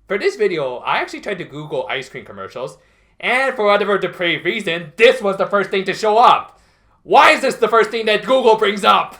For this video, I actually tried to Google ice cream commercials, and for whatever depraved reason, this was the first thing to show up. Why is this the first thing that Google brings up?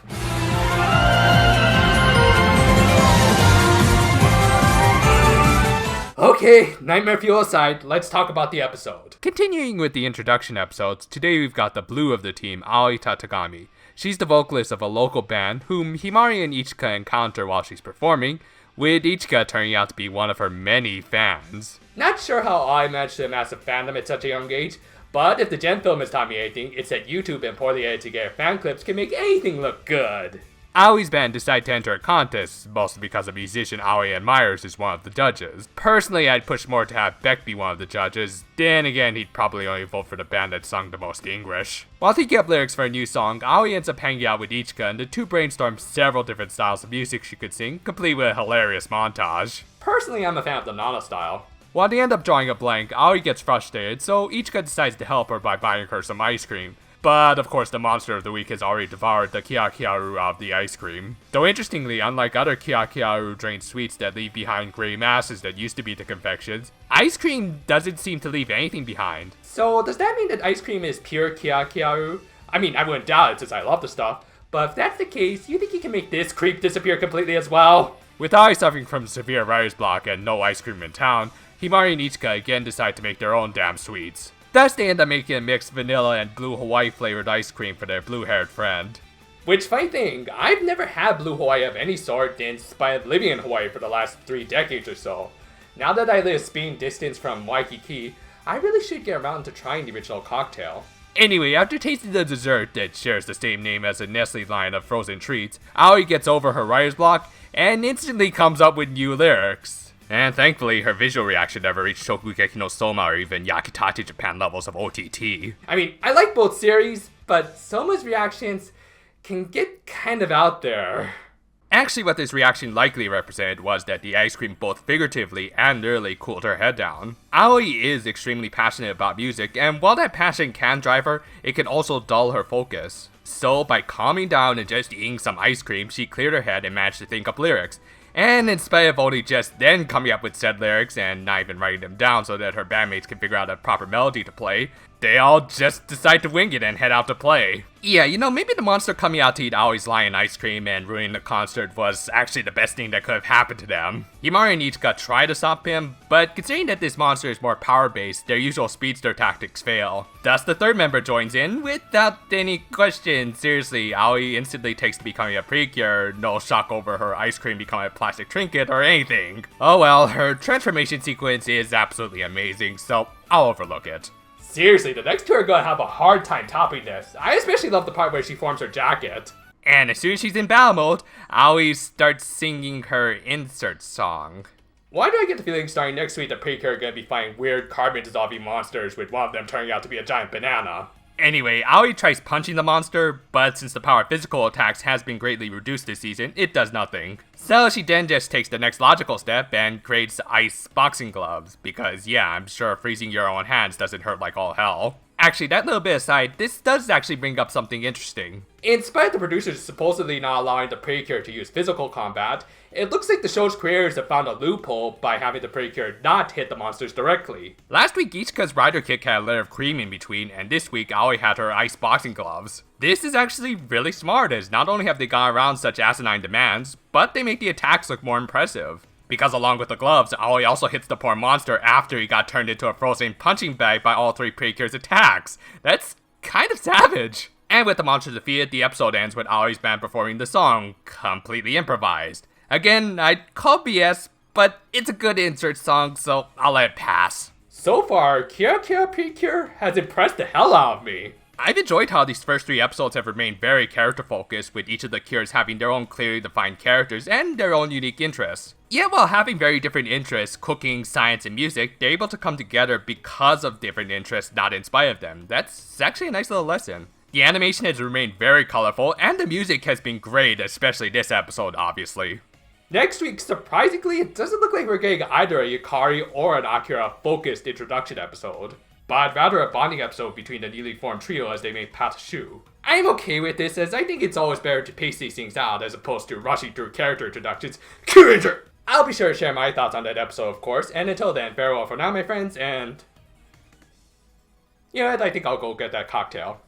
Okay, nightmare fuel aside, let's talk about the episode. Continuing with the introduction episodes, today we've got the blue of the team, Aoi Tatagami. She's the vocalist of a local band whom Himari and Ichika encounter while she's performing, with Ichika turning out to be one of her many fans. Not sure how I managed to amass a fandom at such a young age, but if the Gen film has taught me anything, it's that YouTube and poorly edited fan clips can make anything look good. Aoi's band decided to enter a contest, mostly because a musician Aoi admires is one of the judges. Personally, I'd push more to have Beck be one of the judges, then again he'd probably only vote for the band that sung the most English. While thinking up lyrics for a new song, Aoi ends up hanging out with Ichika and the two brainstorm several different styles of music she could sing, complete with a hilarious montage. Personally, I'm a fan of the Nana style. While they end up drawing a blank, Aoi gets frustrated, so Ichika decides to help her by buying her some ice cream. But of course the monster of the week has already devoured the Kirakira of the ice cream. Though interestingly, unlike other Kirakira drained sweets that leave behind grey masses that used to be the confections, ice cream doesn't seem to leave anything behind. So does that mean that ice cream is pure Kirakira? I mean, I wouldn't doubt it since I love the stuff, but if that's the case, you think you can make this creep disappear completely as well? With Aoi suffering from severe writer's block and no ice cream in town, Himari and Ichika again decide to make their own damn sweets. Thus, they end up making a mixed vanilla and blue Hawaii flavored ice cream for their blue-haired friend. Which, funny thing, I've never had blue Hawaii of any sort spite of living in Hawaii for the last 3 decades or so. Now that I live a speeding distance from Waikiki, I really should get around to trying the original cocktail. Anyway, after tasting the dessert that shares the same name as a Nestle line of frozen treats, Aoi gets over her writer's block and instantly comes up with new lyrics. And thankfully, her visual reaction never reached Shokugeki no Soma or even Yakitate Japan levels of OTT. I mean, I like both series, but Soma's reactions can get kind of out there. Actually, what this reaction likely represented was that the ice cream both figuratively and literally cooled her head down. Aoi is extremely passionate about music, and while that passion can drive her, it can also dull her focus. So, by calming down and just eating some ice cream, she cleared her head and managed to think up lyrics. And in spite of only just then coming up with said lyrics and not even writing them down so that her bandmates can figure out a proper melody to play, they all just decide to wing it and head out to play. Yeah, you know, maybe the monster coming out to eat Aoi's lion ice cream and ruining the concert was actually the best thing that could have happened to them. Himari and Ichika try to stop him, but considering that this monster is more power-based, their usual speedster tactics fail. Thus, the third member joins in without any question. Seriously, Aoi instantly takes to becoming a precure, no shock over her ice cream becoming a plastic trinket or anything. Oh well, her transformation sequence is absolutely amazing, so I'll overlook it. Seriously, the next two are gonna have a hard time topping this. I especially love the part where she forms her jacket. And as soon as she's in battle mode, Aoi starts singing her insert song. Why do I get the feeling starting next week the Precure are gonna be fighting weird carbon-dissolving monsters with one of them turning out to be a giant banana? Anyway, Aoi tries punching the monster, but since the power of physical attacks has been greatly reduced this season, it does nothing. So she then just takes the next logical step and creates ice boxing gloves, because yeah, I'm sure freezing your own hands doesn't hurt like all hell. Actually, that little bit aside, this does actually bring up something interesting. In spite of the producers supposedly not allowing the Precure to use physical combat, it looks like the show's creators have found a loophole by having the Precure not hit the monsters directly. Last week, Ichika's rider kick had a layer of cream in between, and this week, Aoi had her ice boxing gloves. This is actually really smart, as not only have they gone around such asinine demands, but they make the attacks look more impressive. Because along with the gloves, Aoi also hits the poor monster after he got turned into a frozen punching bag by all 3 Precure's attacks. That's kind of savage. And with the monster defeated, the episode ends with Aoi's band performing the song, completely improvised. Again, I'd call BS, but it's a good insert song, so I'll let it pass. So far, Kirakira Precure has impressed the hell out of me. I've enjoyed how these first 3 episodes have remained very character-focused, with each of the Cures having their own clearly defined characters and their own unique interests. Yet while having very different interests, cooking, science, and music, they're able to come together because of different interests, not in spite of them. That's actually a nice little lesson. The animation has remained very colorful, and the music has been great, especially this episode, obviously. Next week, surprisingly, it doesn't look like we're getting either a Yukari or an Akira-focused introduction episode, but rather a bonding episode between the newly formed trio as they make Path Shu. I'm okay with this, as I think it's always better to pace these things out as opposed to rushing through character introductions. Cue intro! I'll be sure to share my thoughts on that episode, of course, and until then, farewell for now, my friends, and... I think I'll go get that cocktail.